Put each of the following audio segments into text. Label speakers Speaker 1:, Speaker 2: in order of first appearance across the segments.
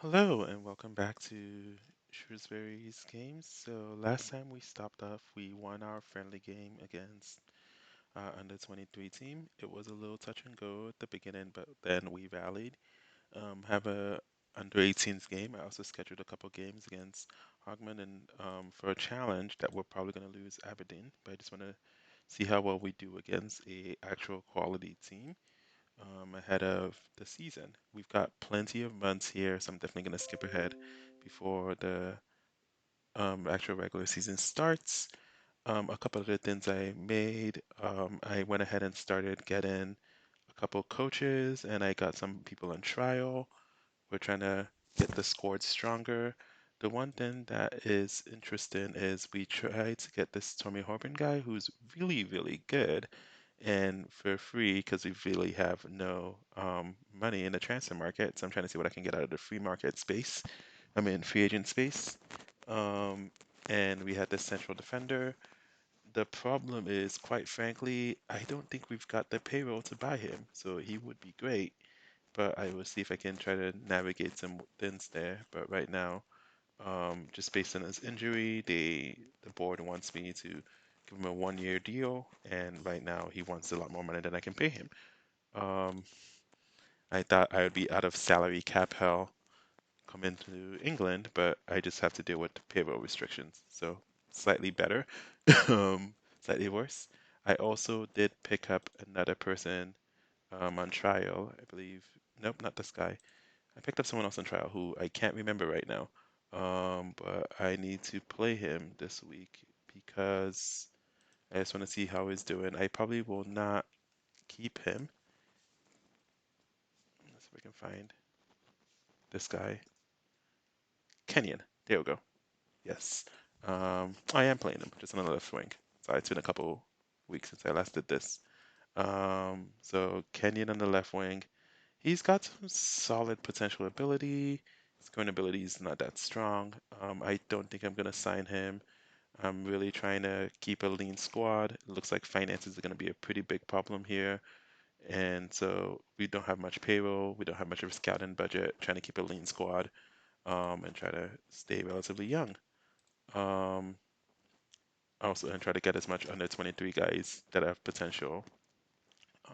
Speaker 1: Hello and welcome back to Shrewsbury's Games. So last time we stopped off, we won our friendly game against our under 23 team. It was a little touch and go at the beginning, but then we rallied. Have a under 18s game. I also scheduled a couple games against Hogman and for a challenge that we're probably going to lose Aberdeen, but I just want to see how well we do against a actual quality team ahead of the season. We've got plenty of months here, so I'm definitely going to skip ahead before the actual regular season starts. A couple of the things I made, I went ahead and started getting a couple coaches, and I got some people on trial. We're trying to get the squad stronger. The one thing that is interesting is we tried to get this Tommy Horban guy who's really, really good and for free because we really have no money in the transfer market. So I'm trying to see what I can get out of the free market space. I mean, free agent space. Um, and we had this central defender. The problem is, quite frankly, I don't think we've got the payroll to buy him. So he would be great, but I will see if I can try to navigate some things there. But right now, just based on his injury, the board wants me to give him a 1 year deal, and right now he wants a lot more money than I can pay him. Um, I thought I would be out of salary cap hell coming to England, but I just have to deal with payroll restrictions. So slightly better, slightly worse. I also did pick up another person on trial, I believe. Nope, not this guy. I picked up someone else on trial who I can't remember right now. But I need to play him this week because I just want to see how he's doing. I probably will not keep him. Let's see if I can find this guy. Kenyon. There we go. Yes. I am playing him just on the left wing. So it's been a couple weeks since I last did this. So Kenyon on the left wing. He's got some solid potential ability. His current ability is not that strong. I don't think I'm going to sign him. I'm really trying to keep a lean squad. It looks like finances are going to be a pretty big problem here. And so we don't have much payroll. We don't have much of a scouting budget. Trying to keep a lean squad and try to stay relatively young. Um, also, and try to get as much under 23 guys that have potential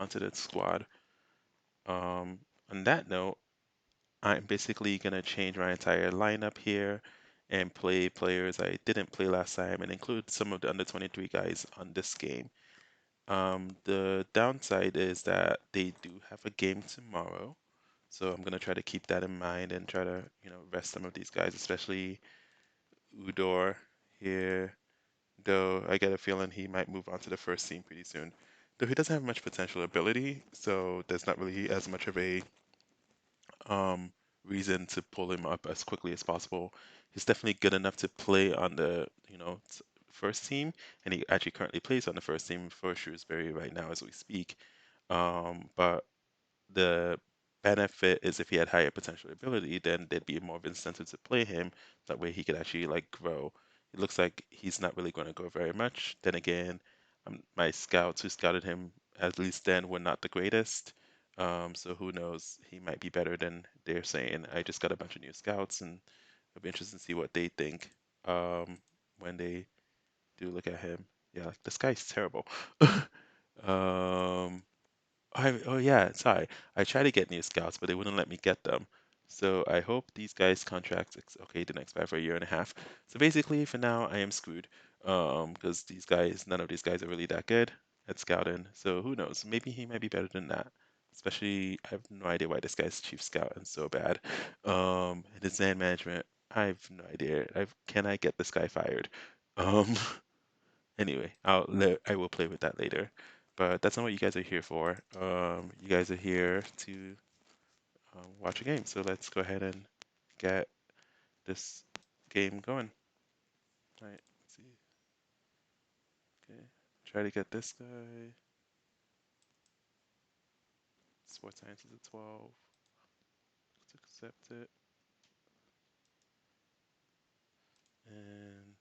Speaker 1: onto the squad. On that note, I'm basically going to change my entire lineup here and play players I didn't play last time and include some of the under 23 guys on this game. The downside is that they do have a game tomorrow, so I'm gonna try to keep that in mind and try to, rest some of these guys, especially Udor here. Though I get a feeling he might move on to the first team pretty soon. Though he doesn't have much potential ability, so there's not really as much of a um, reason to pull him up as quickly as possible. He's definitely good enough to play on the, first team, and he actually currently plays on the first team for Shrewsbury right now as we speak. But the benefit is if he had higher potential ability, then there'd be more of incentive to play him. That way he could actually like grow. It looks like he's not really going to grow very much. Then again, my scouts who scouted him at least then were not the greatest. So who knows? He might be better than they're saying. I just got a bunch of new scouts, and it'll be interesting to see what they think when they do look at him. Yeah, like this guy's terrible. um, oh yeah, sorry. I tried to get new scouts, but they wouldn't let me get them. So I hope these guys' contracts, okay, didn't expire for a year and a half. So basically, for now, I am screwed. Because these guys, none of these guys are really that good at scouting. So who knows? Maybe he might be better than that. Especially, I have no idea why this guy's chief scout and so bad. And his man management, I have no idea. Can I get this guy fired? Um, Anyway, I will play with that later. But that's not what you guys are here for. You guys are here to watch a game. So let's go ahead and get this game going. All right, let's see. Okay, try to get this guy. Sports science is a 12. Let's accept it. And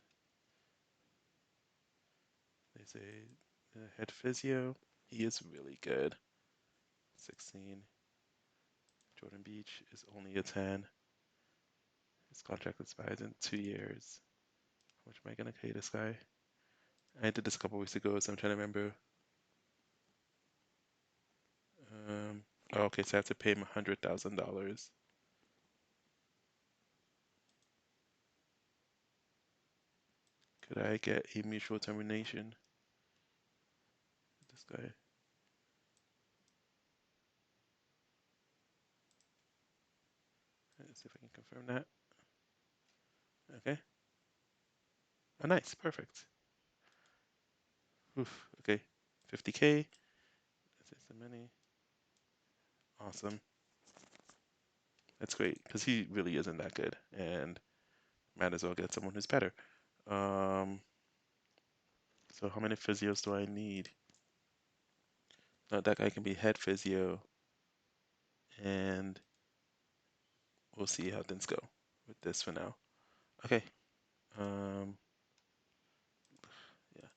Speaker 1: they say head physio. He is really good. 16. Jordan Beach is only a 10. His contract expires in 2 years. How much am I gonna pay this guy? I did this a couple weeks ago, so I'm trying to remember. Um, oh, okay, so I have to pay him $100,000. Could I get a mutual termination with this guy? Let's see if I can confirm that. Okay. Oh, nice. Perfect. Oof. Okay. 50K. That's the money. Awesome. That's great because he really isn't that good, and might as well get someone who's better. Um, so how many physios do I need? That guy can be head physio, and we'll see how things go with this for now. Okay. Um, yeah,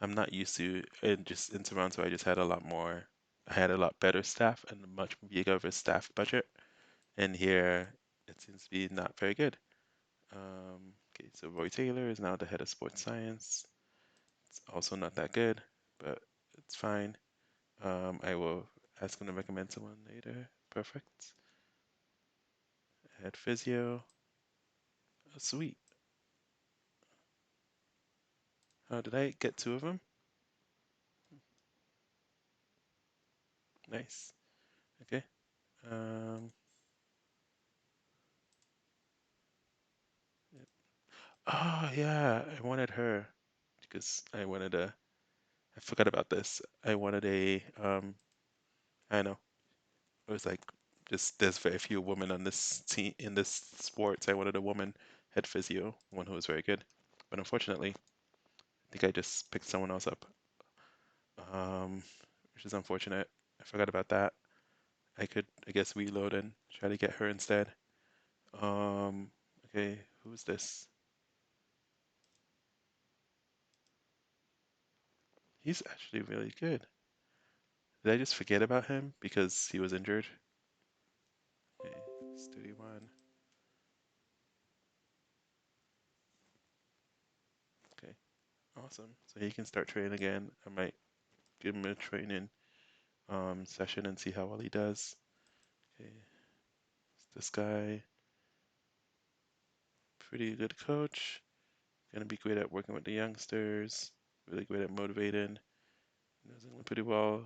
Speaker 1: I'm not used to, and just in Toronto, I just had a lot more. I had a lot better staff and a much bigger of a staff budget, and here it seems to be not very good. Okay, so Roy Taylor is now the head of sports science. It's also not that good, but it's fine. I will ask him to recommend someone later. Perfect. Head physio. Oh, sweet. Did I get two of them? Nice. Okay. Um, yeah. Oh yeah, I wanted her because I wanted a. I forgot about this. I wanted a. I know. It was like just there's very few women on this team in this sports. I wanted a woman head physio, one who was very good, but unfortunately, I think I just picked someone else up. Um, which is unfortunate. I forgot about that. I could, I guess, reload and try to get her instead. Um, okay, who's this? He's actually really good. Did I just forget about him because he was injured? Okay, he's 31. Okay, awesome. So he can start training again. I might give him a training session and see how well he does. Okay, this guy, pretty good coach. Gonna be great at working with the youngsters. Really great at motivating. Knows England pretty well.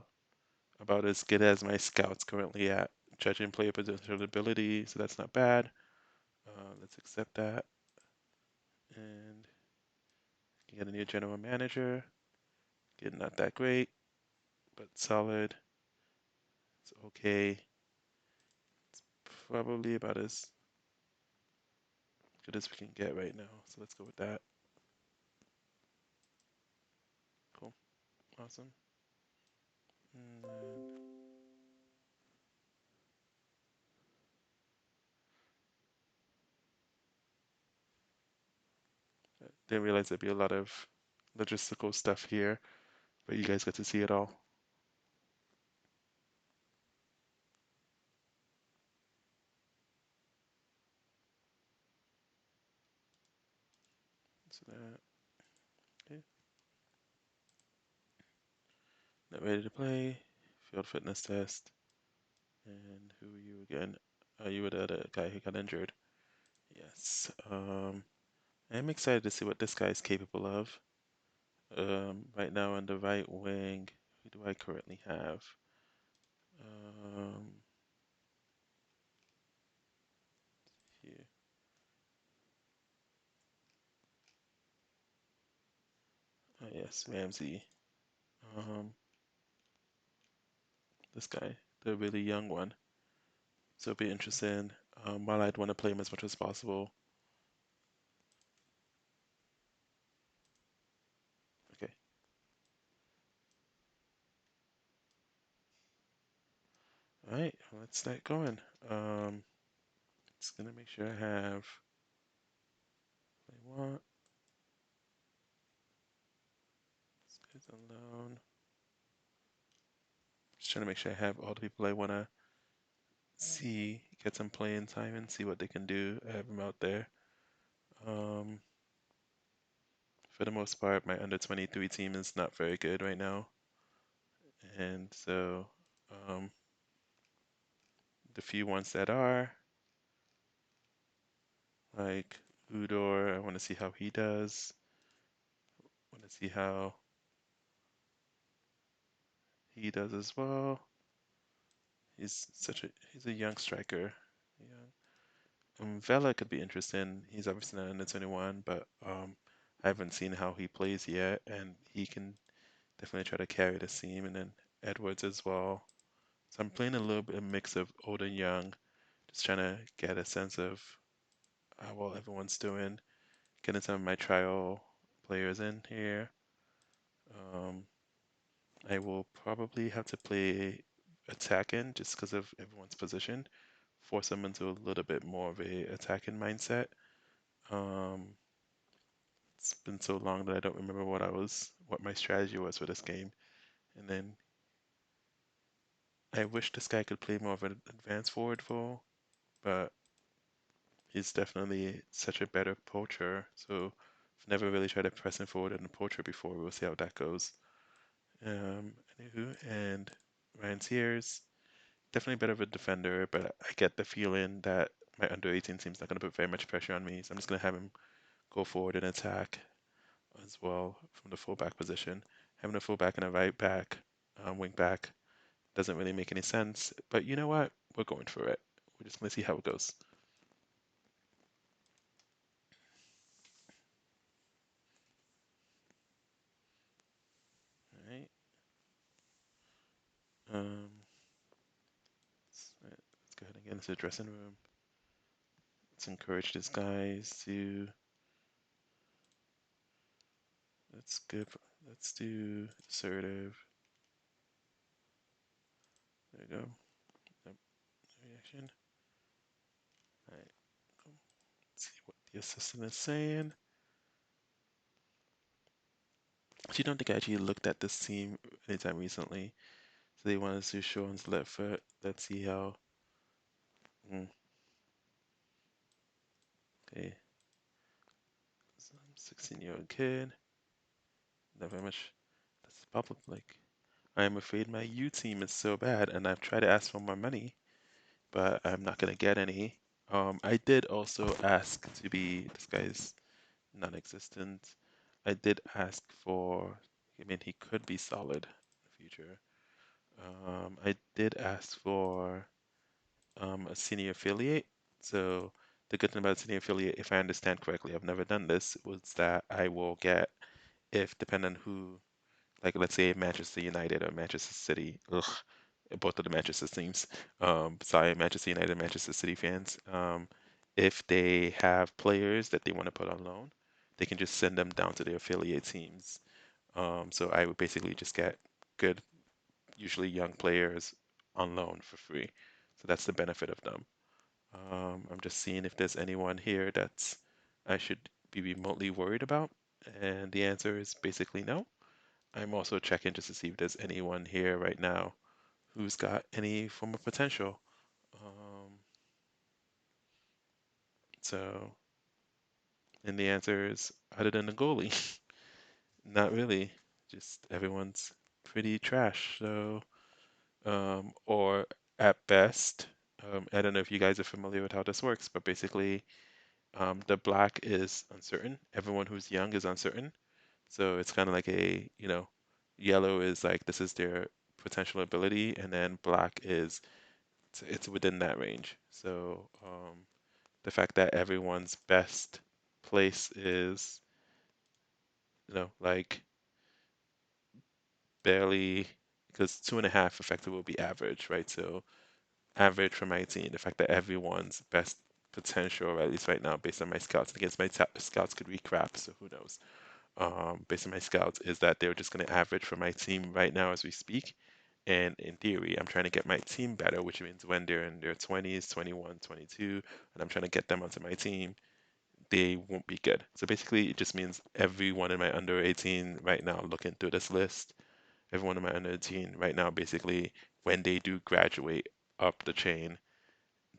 Speaker 1: About as good as my scouts currently at judging player positional ability, so that's not bad. Let's accept that. And get a new general manager. Again, not that great, but solid. It's okay. Probably about as good as we can get right now. So let's go with that. Cool. Awesome. And then, didn't realize there'd be a lot of logistical stuff here, but you guys got to see it all. So that, okay. Not ready to play. Field fitness test. And who are you again? You were the other guy who got injured. Yes. I'm excited to see what this guy is capable of. Right now on the right wing, who do I currently have? Um, here. Oh, yes, Ramsey. Um, this guy, the really young one. So it'll be interesting. While I'd want to play him as much as possible. Okay. All right. Let's start going. Just gonna make sure I have what I want. This guy's alone. Just trying to make sure I have all the people I want to see. get some playing time and see what they can do. I have them out there. Um, for the most part, my under 23 team is not very good right now, and so um, the few ones that are, like Udor, I want to see how he does. Want to see how he does as well. He's a young striker. Yeah. Vela could be interesting. He's obviously not under 21, but I haven't seen how he plays yet, and he can definitely try to carry the team. And then Edwards as well. So I'm playing a little bit of mix of old and young, just trying to get a sense of how well everyone's doing. Getting some of my trial players in here. Um, I will probably have to play attacking just because of everyone's position, force them into a little bit more of a attacking mindset. Um, it's been so long that I don't remember what my strategy was for this game. And then I wish this guy could play more of an advanced forward role, but he's definitely such a better poacher. So I've never really tried to press him forward in a poacher before. We'll see how that goes. Anywho, and Ryan Sears, definitely better of a defender, but I get the feeling that my under 18 team's not going to put very much pressure on me. So I'm just going to have him go forward and attack as well from the fullback position. Having a fullback and a right back, wing back, doesn't really make any sense. But you know what? We're going for it. We're just going to see how it goes. All right. Um, let's go ahead and get into the dressing room. Let's encourage these guys to. Let's give. Let's do assertive. There we go. Yep, reaction. All right. Let's see what the assistant is saying. Actually, don't think I actually looked at this team anytime recently. So they wanted to show on left foot. Let's see how. Mm, okay. Some 16-year-old kid. Not very much. That's probably like. I am afraid my U team is so bad, and I've tried to ask for more money, but I'm not gonna get any. I did also ask to be this guy's non-existent. I did ask for. I mean, he could be solid in the future. I did ask for a senior affiliate. So the good thing about senior affiliate, if I understand correctly, I've never done this, was that I will get if depending on who, like let's say Manchester United or Manchester City, ugh, both of the Manchester teams. Sorry, Manchester United, Manchester City fans. If they have players that they want to put on loan, they can just send them down to their affiliate teams. So I would basically just get good, usually young players on loan for free. So that's the benefit of them. I'm just seeing if there's anyone here that's I should be remotely worried about, and the answer is basically no. I'm also checking just to see if there's anyone here right now who's got any form of potential. Um, so, and the answer is other than the goalie, not really. Just everyone's pretty trash. So, or at best, I don't know if you guys are familiar with how this works, but basically, the black is uncertain. Everyone who's young is uncertain. So it's kind of like yellow is like this is their potential ability, and then black is it's within that range. So the fact that everyone's best place is, like barely, because 2.5 effective will be average, right? So average for my team, the fact that everyone's best potential, or at least right now, based on my scouts, against my scouts could be crap, so who knows? Based on my scouts, is that they're just going to average for my team right now as we speak. And in theory, I'm trying to get my team better, which means when they're in their 20s, 21, 22, and I'm trying to get them onto my team, they won't be good. So basically, it just means everyone in my under 18 right now looking through this list, everyone in my under 18 right now, basically, when they do graduate up the chain,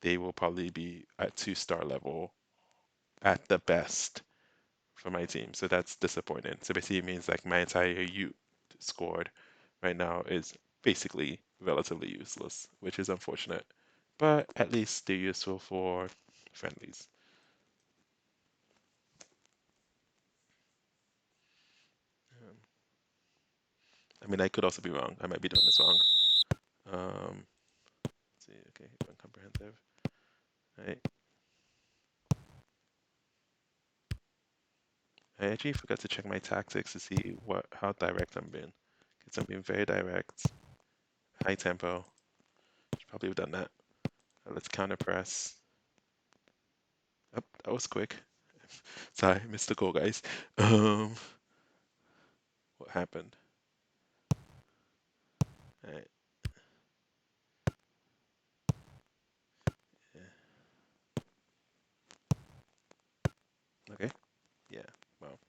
Speaker 1: they will probably be at 2-star level at the best for my team. So that's disappointing. So basically, it means like my entire youth scored right now is basically relatively useless, which is unfortunate. But at least they're useful for friendlies. Um, I mean, I could also be wrong. I might be doing this wrong. Let's see, okay, uncomprehensive. Right. I actually forgot to check my tactics to see how direct I'm being. Because I'm being very direct, high tempo. Should probably have done that. Let's counter press. Oh, that was quick. Sorry, missed the goal, guys. Um, what happened? All right. Yeah. Okay. Yeah. Well.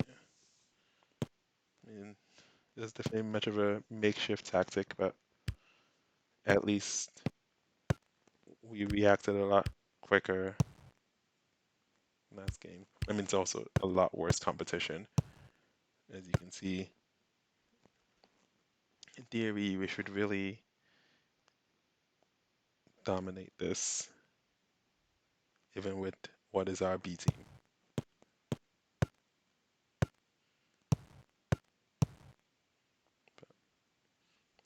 Speaker 1: Yeah. I mean, this is definitely much of a makeshift tactic, but at least we reacted a lot quicker last game. I mean, it's also a lot worse competition, as you can see. In theory, we should really dominate this, even with what is our B team.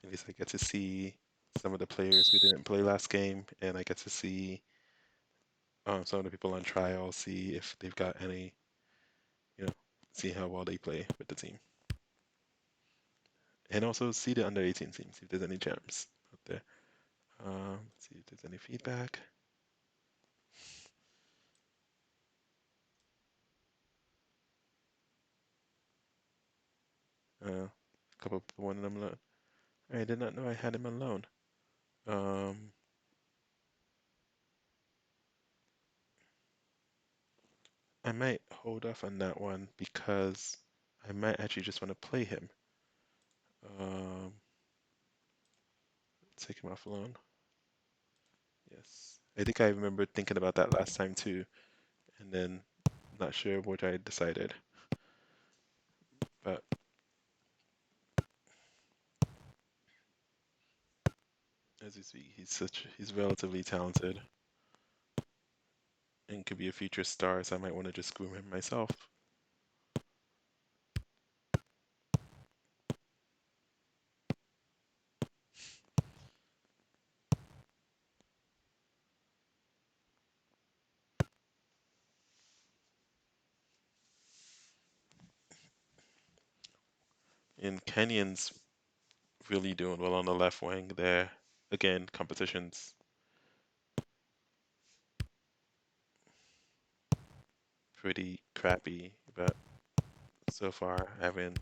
Speaker 1: At least I get to see some of the players who didn't play last game, and I get to see some of the people on trial, see if they've got any, you know, see how well they play with the team, and also see the under 18 teams, see if there's any gems out there. See if there's any feedback. A couple of people wanted him alone. I did not know I had him alone. Um, I might hold off on that one because I might actually just want to play him. Um, take him off alone. Yes. I think I remember thinking about that last time too, and then not sure what I decided. But as you see, he's relatively talented and could be a future star, so I might want to just groom him myself. And Kenyon's really doing well on the left wing there. Again, competition's pretty crappy, but so far having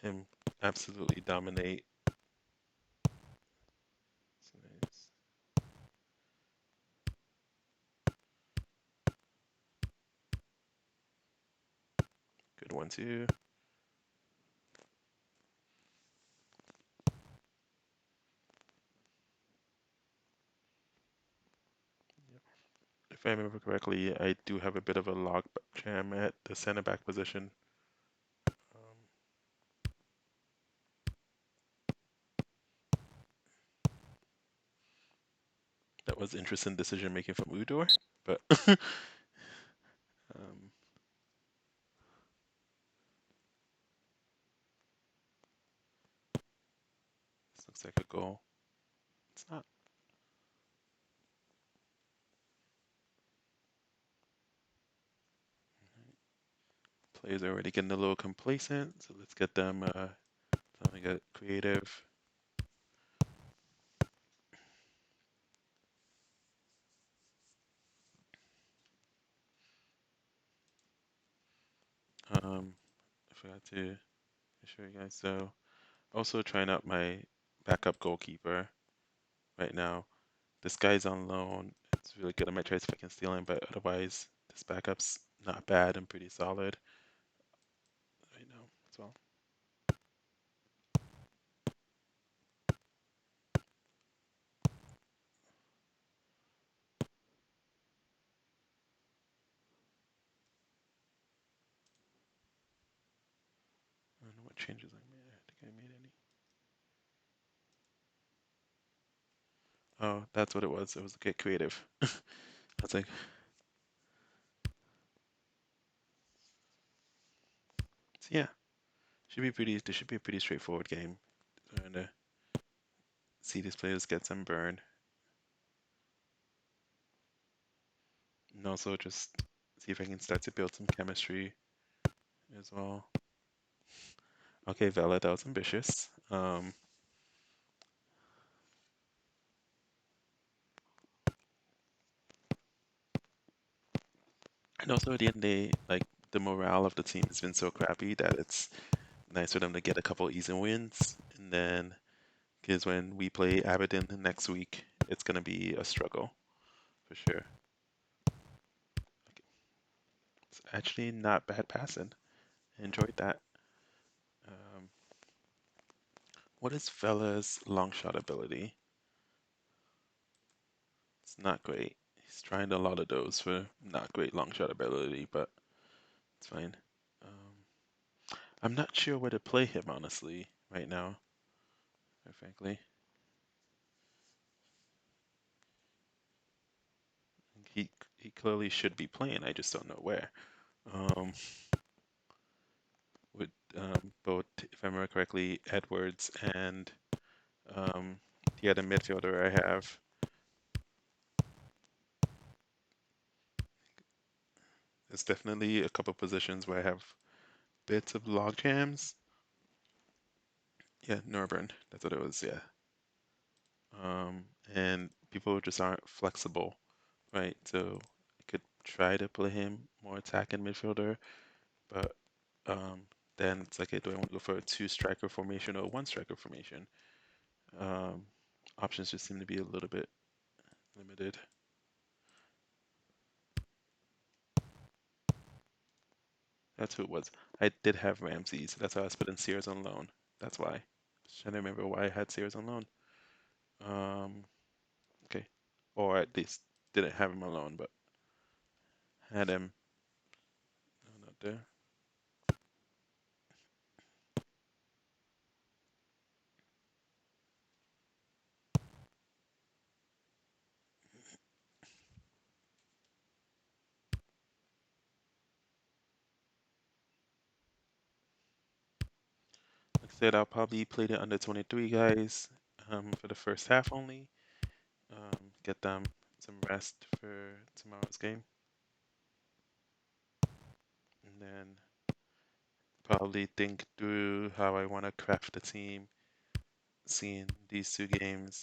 Speaker 1: him absolutely dominate. It's nice. Good one too. If I remember correctly, I do have a bit of a log jam at the center back position. Um, that was interesting decision making from Udor, but um, this looks like a goal. It's not. Players are already getting a little complacent, so let's get them something creative. I forgot to show you guys. So also trying out my backup goalkeeper right now. This guy's on loan. It's really good. I might try to see if I can steal him, but otherwise, this backup's not bad and pretty solid right now as well. I don't know what changes I made. I think I made any. Oh, that's what it was. It was to get creative. I was like, so yeah, should be pretty. This should be a pretty straightforward game. Trying to see these players get some burn, and also just see if I can start to build some chemistry as well. Okay, Vela, that was ambitious. And also at the end of the day, like the morale of the team has been so crappy that it's nice for them to get a couple easy wins, and then because when we play Aberdeen next week, it's gonna be a struggle for sure. It's actually not bad passing. I enjoyed that. Um, what is Vela's long shot ability? It's not great. He's trying a lot of those for not great long shot ability, but it's fine. Um, I'm not sure where to play him honestly right now, quite frankly. He he clearly should be playing. I just don't know where. Um, with both, if I remember correctly, Edwards and um, the other midfielder I have. There's definitely a couple positions where I have bits of log jams. Yeah, Norburn. That's what it was. Yeah. Um, and people just aren't flexible, right? So I could try to play him more attacking midfielder, but um, then it's like, do I want to go for a two striker formation or a one striker formation? Um, options just seem to be a little bit limited. That's who it was. I did have Ramses. That's why I was putting Sears on loan. That's why. Just trying to remember why I had Sears on loan. Um, okay. Or at least didn't have him on loan, but had him not there. Like I said, I'll probably play the under 23 guys for the first half only. Get them some rest for tomorrow's game. And then probably think through how I want to craft the team, seeing these two games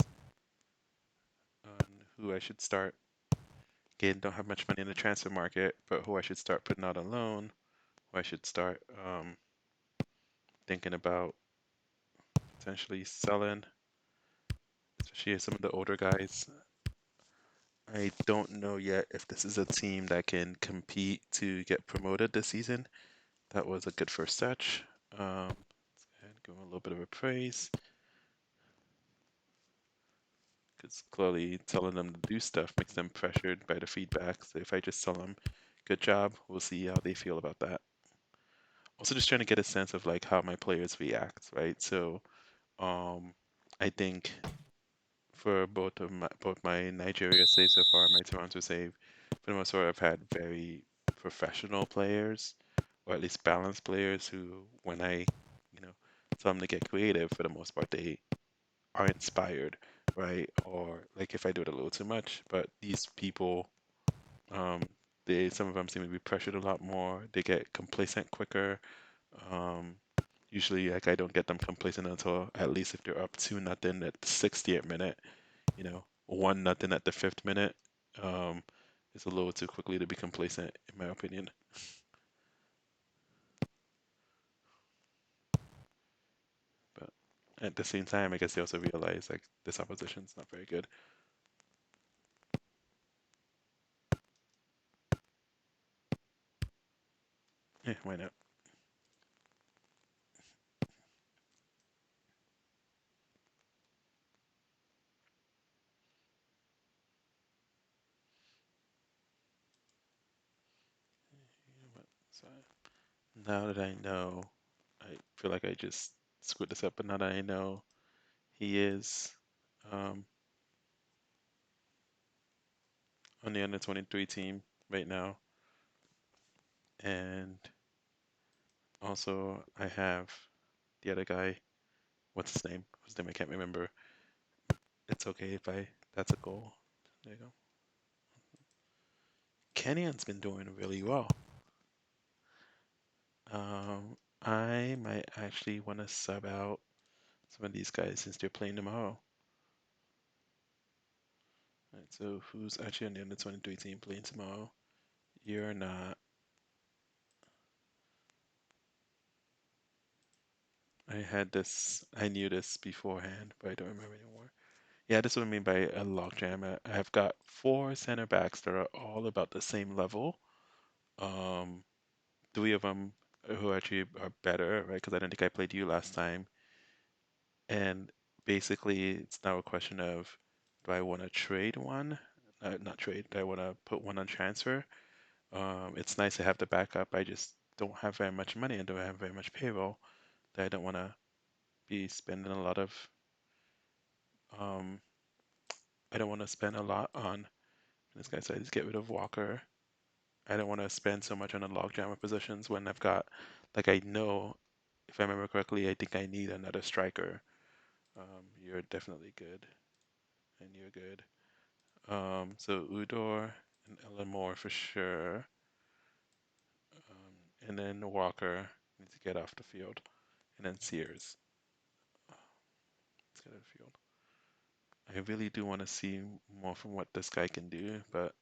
Speaker 1: on who I should start. Again, don't have much money in the transfer market, but who I should start putting out on loan, who I should start thinking about potentially selling, especially some of the older guys. I don't know yet if this is a team that can compete to get promoted this season. That was a good first touch. Let's go ahead and give him a little bit of a praise because clearly telling them to do stuff makes them pressured by the feedback. So if I just tell them, good job, we'll see how they feel about that. Also, just trying to get a sense of like how my players react, right? So, um, I think for both my Nigeria save so far, my Toronto save, for the most part, I've had very professional players, or at least balanced players who, when I, tell them to get creative, for the most part, they are inspired, right? Or like if I do it a little too much, but these people, um, some of them seem to be pressured a lot more. They get complacent quicker. Um, Usually, like I don't get them complacent until at least if they're up 2-0 at the 60th minute, 1-0 at the 5th minute. Um, it's a little too quickly to be complacent, in my opinion. But at the same time, I guess they also realize like this opposition's not very good. Yeah, why not? You know what? So now that I know, I feel like I just screwed this up, but now that I know he is um, on the under 23 team right now, and also I have the other guy. What's his name? Whose name I can't remember. It's okay if I. That's a goal. There you go. Kenyon's been doing really well. I might actually want to sub out some of these guys since they're playing tomorrow. Right, so who's actually on the under 23 team playing tomorrow? You're not. I had this, I knew this beforehand, but I don't remember anymore. Yeah, this is what I mean by a logjam. I've got four center backs that are all about the same level. Um, three of them who actually are better, right? Because I don't think I played you last time. And basically, it's now a question of, do I want to trade one? Not trade. Do I want to put one on transfer? It's nice to have the backup. I just don't have very much money and don't have very much payroll that I don't want to be spending a lot of. Um, I don't want to spend a lot on. This guy said, just get rid of Walker. I don't want to spend so much on the logjammer positions when I've got, like, I know, if I remember correctly, I think I need another striker. You're definitely good, and you're good. So Udor and Elmore for sure. And then Walker needs to get off the field. And then Sears. Let's get off the field. I really do want to see more from what this guy can do, but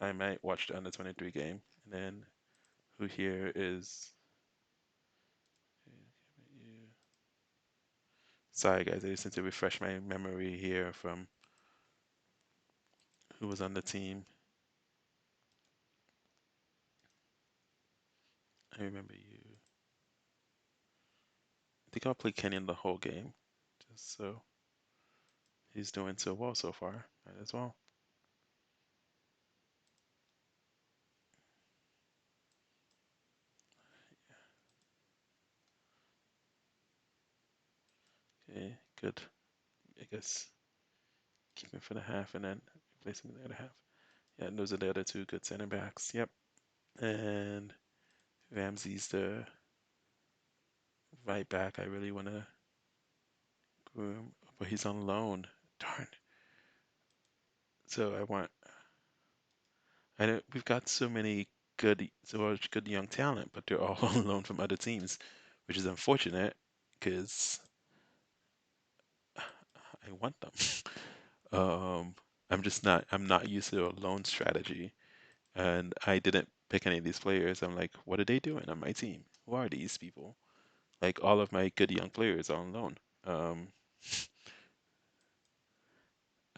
Speaker 1: I might watch the under 23 game. And then who here is. Sorry, guys, I just need to refresh my memory here from who was on the team. I remember you. I think I'll play Kenyon the whole game, just so he's doing so well so far. Might as well. Okay, good. I guess keep him for the half and then replace him in the other half. Yeah, and those are the other two good center backs. Yep. And Ramsey's the right back. I really want to groom, but he's on loan. Darn. So I want. I know we've got so much good young talent, but they're all on loan from other teams, which is unfortunate because I want them. I'm just not. I'm not used to a loan strategy, and I didn't pick any of these players. I'm like, what are they doing on my team? Who are these people? Like all of my good young players are on loan. Um,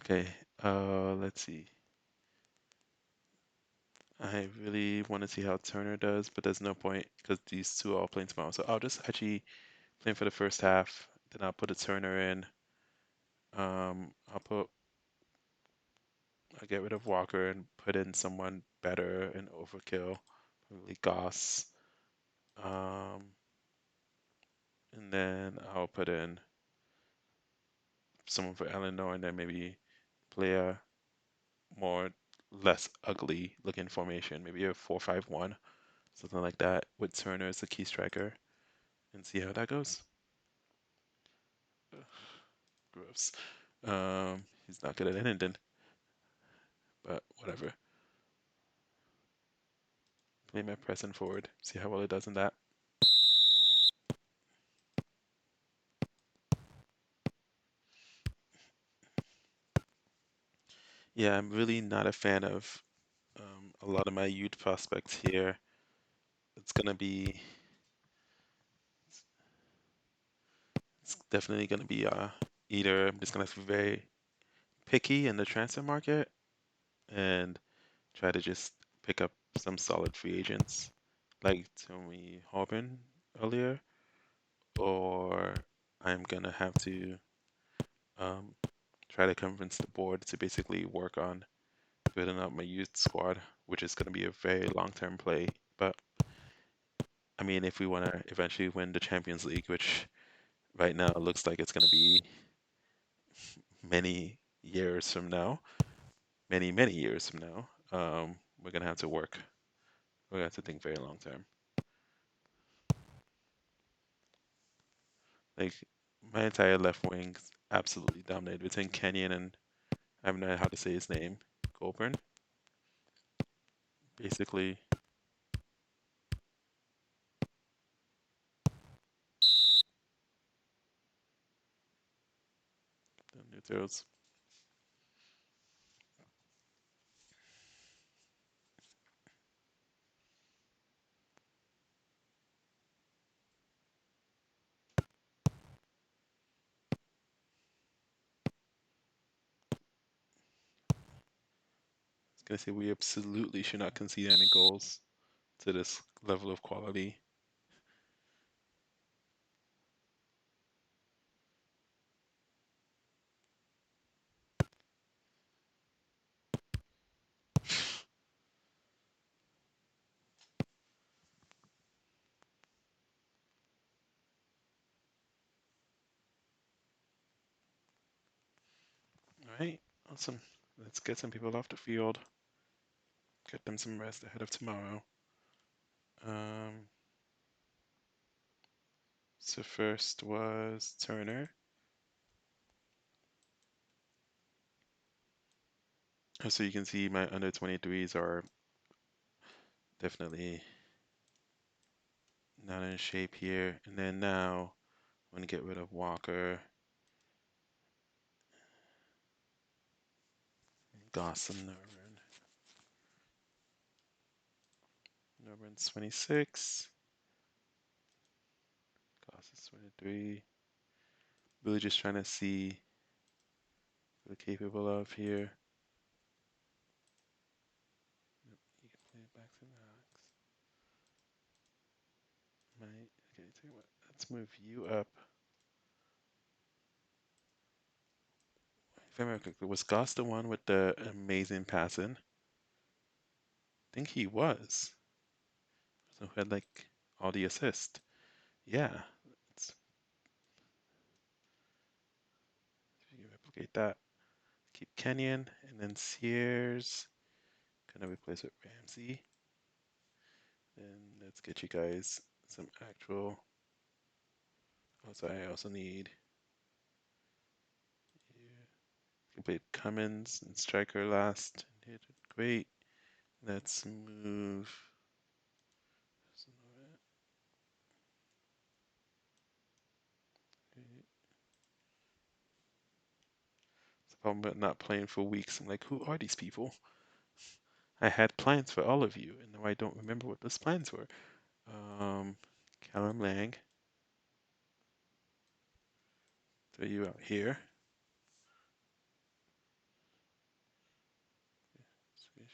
Speaker 1: okay, let's see. I really want to see how Turner does, but there's no point because these two are all playing tomorrow. So I'll just actually play him for the first half. Then I'll put a Turner in. I'll get rid of Walker and put in someone better in overkill, probably Goss. Um, and then I'll put in someone for Eleanor, and then maybe play a more less ugly looking formation, maybe a 4-5-1, something like that, with Turner as the key striker, and see how that goes. Ugh, gross. He's not good at anything, but whatever. Play my pressing forward, see how well it does in that. Yeah, I'm really not a fan of a lot of my youth prospects here. It's gonna be, it's definitely gonna be either I'm just gonna be very picky in the transfer market and try to just pick up some solid free agents like Tommy Harbin earlier, or I'm gonna have to um, try to convince the board to basically work on building up my youth squad, which is gonna be a very long-term play. But I mean, if we want to eventually win the Champions League, which right now looks like it's gonna be many years from now, many years from now, we're gonna have to work. We're gonna have to think very long term. Like my entire left wing absolutely dominated between Kenyon and I have no idea how to say his name, Goulburn. Basically, the neutrals. I was gonna say we absolutely should not concede any goals to this level of quality. All right, awesome. Let's get some people off the field. Get them some rest ahead of tomorrow. Um, so first was Turner. So you can see my under 23s are definitely not in shape here. And then now I'm gonna get rid of Walker, Gossam, Nervin. Nervin's 26, Goss is 23. Really just trying to see what they're capable of here. Yep, you can play it back to Max. Might, okay, tell you what, let's move you up. If I remember correctly, was Goss the one with the amazing passing? I think he was. So who had like all the assist. Yeah, let's see if we can replicate that. Keep Kenyon and then Sears. Gonna replace with Ramsey. Then let's get you guys some actual. Also, I also need you. You played Cummins and Striker last. Did great. Let's move. It's a problem with not playing for weeks. I'm like, who are these people? I had plans for all of you, and now I don't remember what those plans were. Um, Callum Lang, throw you out here.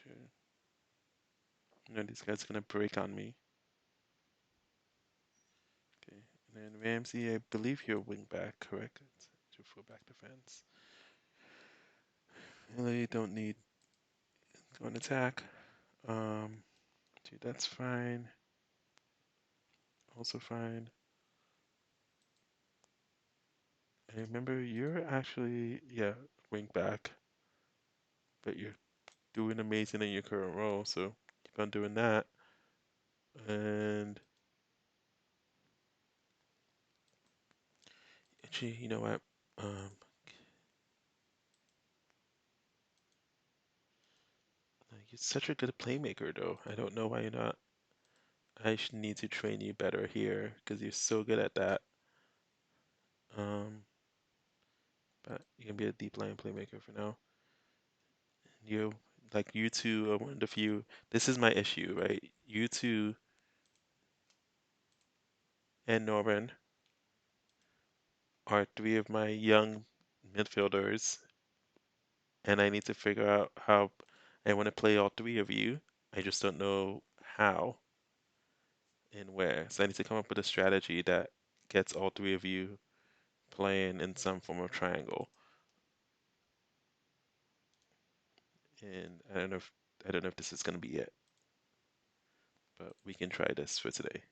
Speaker 1: Sure. No, these guys are gonna break on me. Okay, and then Ramsey, I believe you're wing back, correct? It's your fullback defense. Really don't need go on attack. Um, dude, that's fine. Also fine. I remember you're actually, yeah, wing back, but you're doing amazing in your current role, so keep on doing that. And actually, you know what? Um, you're such a good playmaker, though. I don't know why you're not. I should need to train you better here because you're so good at that. Um, but you can be a deep line playmaker for now. You like you two are one of the few. This is my issue, right? You two and Norman are three of my young midfielders, and I need to figure out how I want to play all three of you. I just don't know how. and where. So I need to come up with a strategy that gets all three of you playing in some form of triangle. And I don't know if this is gonna be it, but we can try this for today.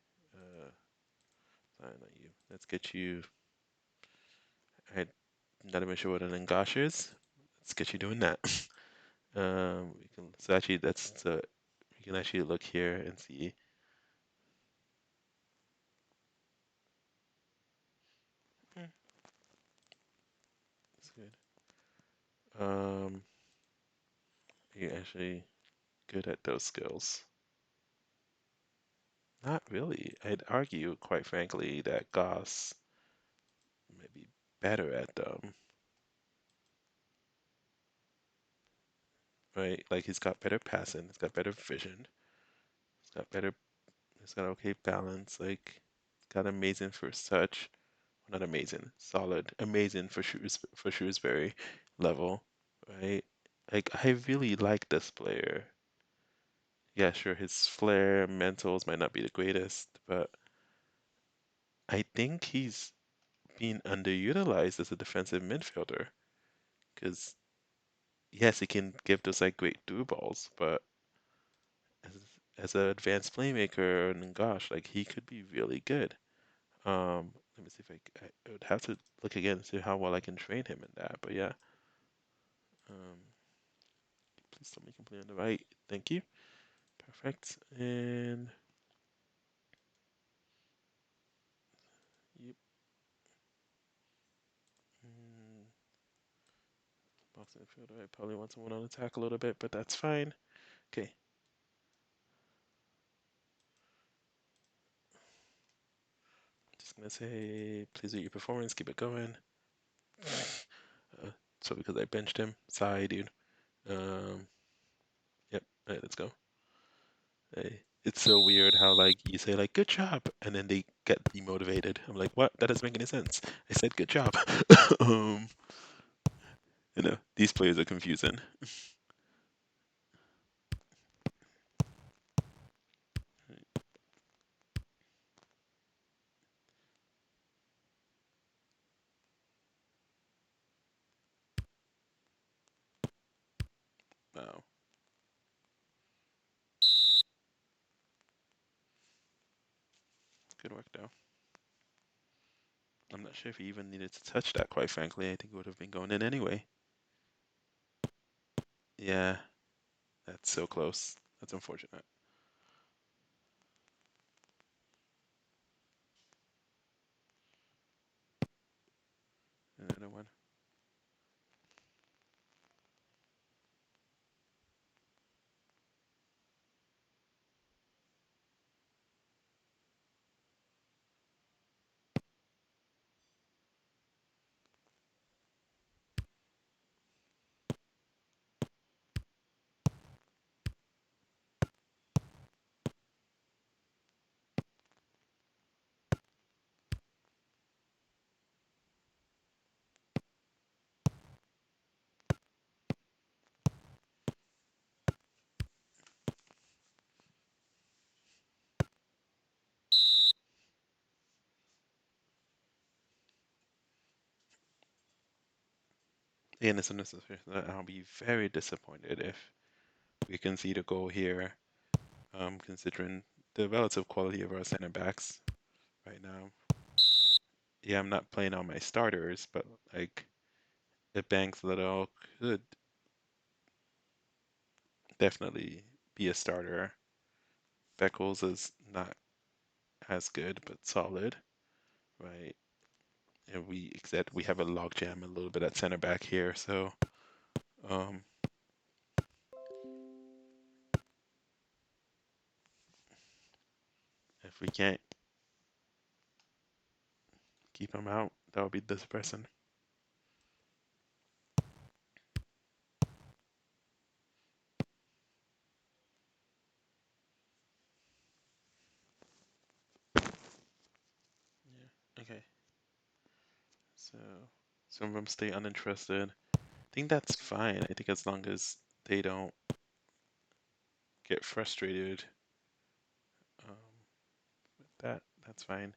Speaker 1: Sign on you. Let's get you. I'm not even sure what an Ngosh is. Let's get you doing that. We can. So actually, that's the. We can actually look here and see. Hmm, that's good. You're actually good at those skills. Not really. I'd argue, quite frankly, that Goss may be better at them, right? Like he's got better passing, he's got better vision, he's got better, he's got okay balance. Like he's got amazing first touch. Well, not amazing, solid, amazing for Shrewsbury level, right? Like I really like this player. Yeah, sure, his flair, mentals might not be the greatest, but I think he's being underutilized as a defensive midfielder. Because yes, he can give those like great through balls, but as as an advanced playmaker, and gosh, like he could be really good. Let me see if I would have to look again and see how well I can train him in that. But yeah, um, please tell me complete on the right. Thank you. Perfect. And yep. Mm, box midfielder. I probably want someone on attack a little bit, but that's fine. Okay. Just gonna say, please rate your performance. Keep it going. So because I benched him, sorry, dude. Um, yep. All right, let's go. Hey, it's so weird how like you say like good job and then they get demotivated. I'm like, what? That doesn't make any sense. I said good job. um, these players are confusing. Wow, good work though. I'm not sure if he even needed to touch that, quite frankly. I think it would have been going in anyway. Yeah, that's so close. That's unfortunate. Another one. Yeah, this unnecessary. I'll be very disappointed if we concede a goal here, considering the relative quality of our center backs right now. Yeah, I'm not playing on my starters, but like the Banks Little could definitely be a starter. Beckles is not as good, but solid, right? And we have a logjam a little bit at center back here, so um, if we can't keep him out, that would be depressing. Yeah. Okay. So some of them stay uninterested. I think that's fine. I think as long as they don't get frustrated, um, That's fine.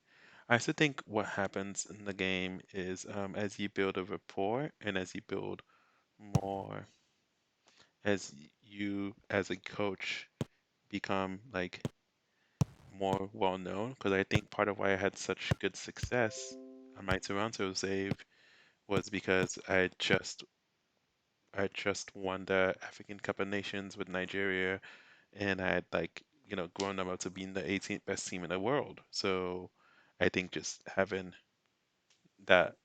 Speaker 1: I also think what happens in the game is as you build a rapport and as you build more, as you as a coach become like more well known, because I think part of why I had such good success on my Toronto save was because I just won the African Cup of Nations with Nigeria, and I had grown them up to being the 18th best team in the world. So I think just having that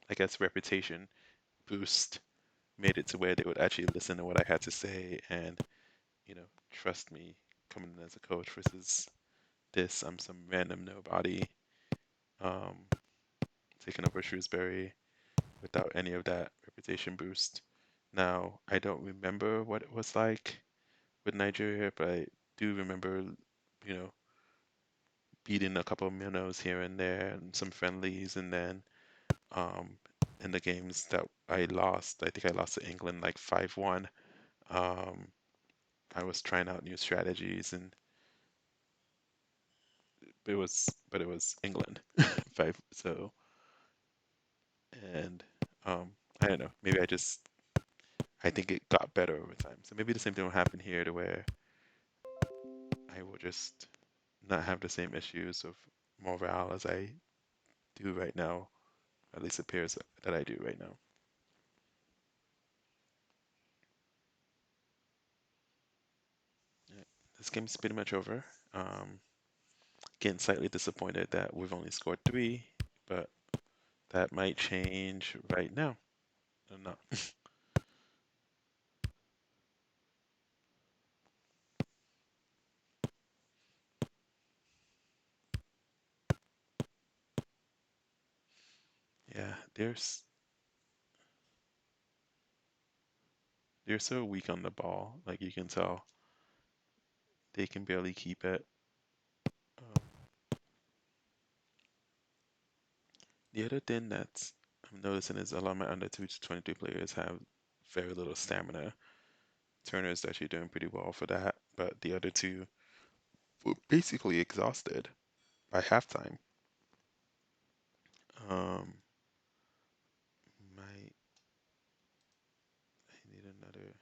Speaker 1: I guess reputation boost made it to where they would actually listen to what I had to say and trust me coming in as a coach versus this I'm some random nobody um, taking over Shrewsbury without any of that reputation boost. Now, I don't remember what it was like with Nigeria, but I do remember, you know, beating a couple of minnows here and there and some friendlies, and then um, in the games that I lost, I think I lost to England like 5-1. Um, I was trying out new strategies, and but it was England five. So and I don't know. Maybe I think it got better over time. So maybe the same thing will happen here to where I will just not have the same issues of morale as I do right now. At least it appears that I do right now. Yeah. This game's pretty much over. Um, Getting slightly disappointed that we've only scored three, but that might change right now. I'm not. Yeah, they're so weak on the ball. Like you can tell, they can barely keep it. Um, the other thing that I'm noticing is a lot of my under 23 players have very little stamina. Turner's actually doing pretty well for that, but the other two were basically exhausted by halftime. Um, might I need another.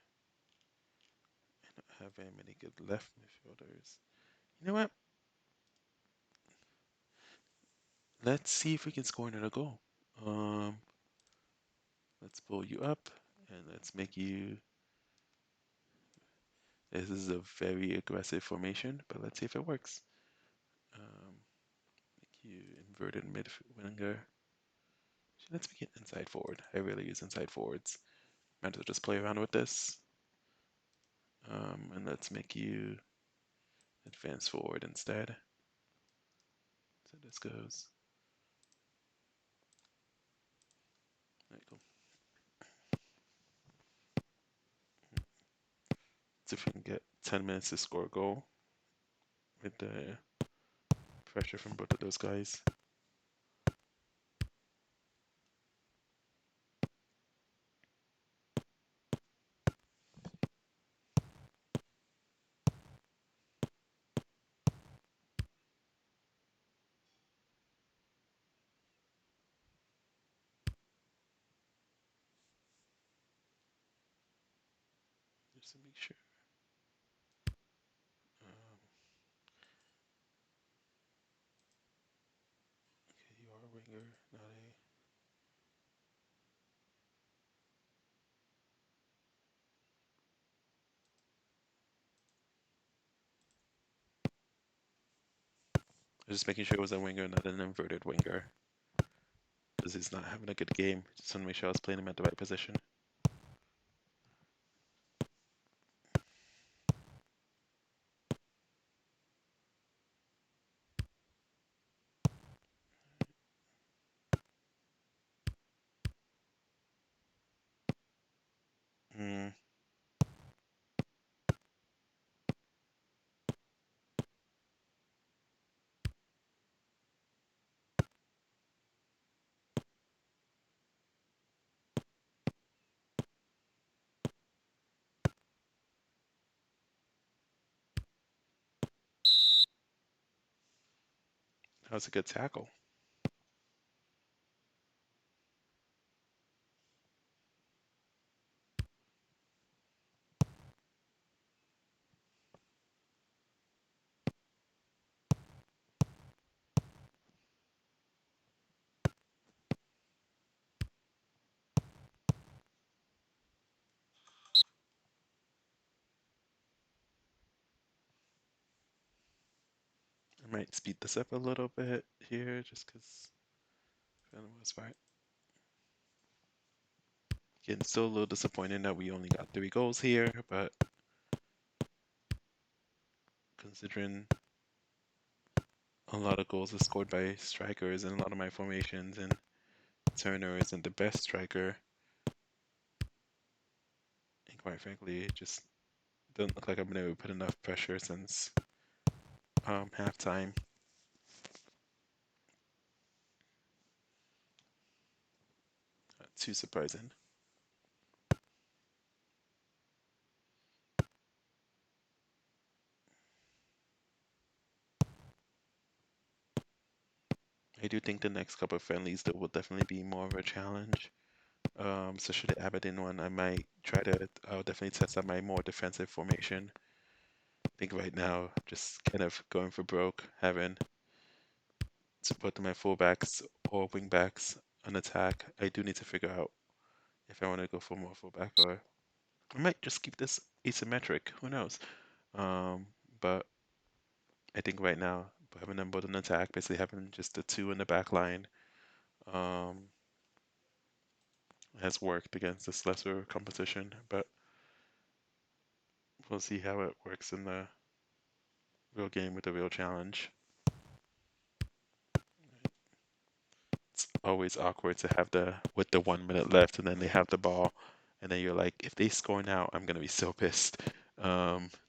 Speaker 1: I don't have very many good left midfielders. You know what? Let's see if we can score another goal. Um, let's pull you up and let's make you. This is a very aggressive formation, but let's see if it works. Um, make you inverted mid winger. Let's make it inside forward. I really use inside forwards. Might as well just play around with this. And let's make you advance forward instead. So this goes. Alright, cool. So if we can get 10 minutes to score a goal with the pressure from both of those guys. Just to make sure. Um, okay, you are a winger, not a. Just making sure it was a winger, not an inverted winger, because he's not having a good game. Just want to make sure I was playing him at the right position. Mm, That was a good tackle. I might speed this up a little bit here just because for the most part. Again, still a little disappointed that we only got 3 goals here, but considering a lot of goals are scored by strikers and a lot of my formations, and Turner isn't the best striker, and quite frankly, it just doesn't look like I've been able to put enough pressure since halftime. Too surprising. I do think the next couple of friendlies that will definitely be more of a challenge. Especially the Aberdeen one, I might try to. I'll definitely test out my more defensive formation. I think right now, just kind of going for broke, having both of my fullbacks or wingbacks on attack. I do need to figure out if I want to go for more fullback, or I might just keep this asymmetric. Who knows? Um, but I think right now, having them both on attack, basically having just the two in the back line, um, has worked against this lesser competition. But we'll see how it works in the real game with the real challenge. It's always awkward to have the with the 1 minute left and then they have the ball and then you're like, if they score now, I'm gonna be so pissed.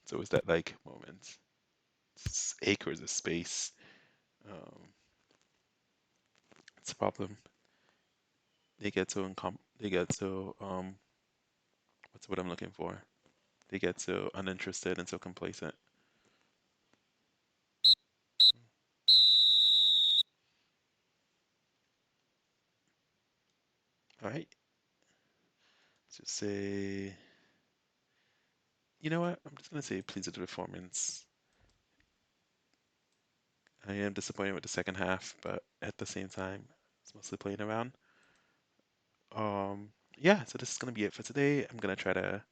Speaker 1: So it's that like moment. It's acres of space. Um, it's a problem. They get so what's what I'm looking for? They get so uninterested and so complacent. All right. Just say, you know what? I'm just gonna say pleased with the performance. I am disappointed with the second half, but at the same time, it's mostly playing around. Yeah, so this is gonna be it for today. I'm gonna try to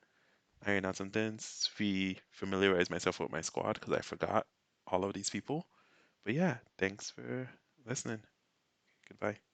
Speaker 1: iron out some things, familiarize myself with my squad because I forgot all of these people. But yeah, thanks for listening. Goodbye.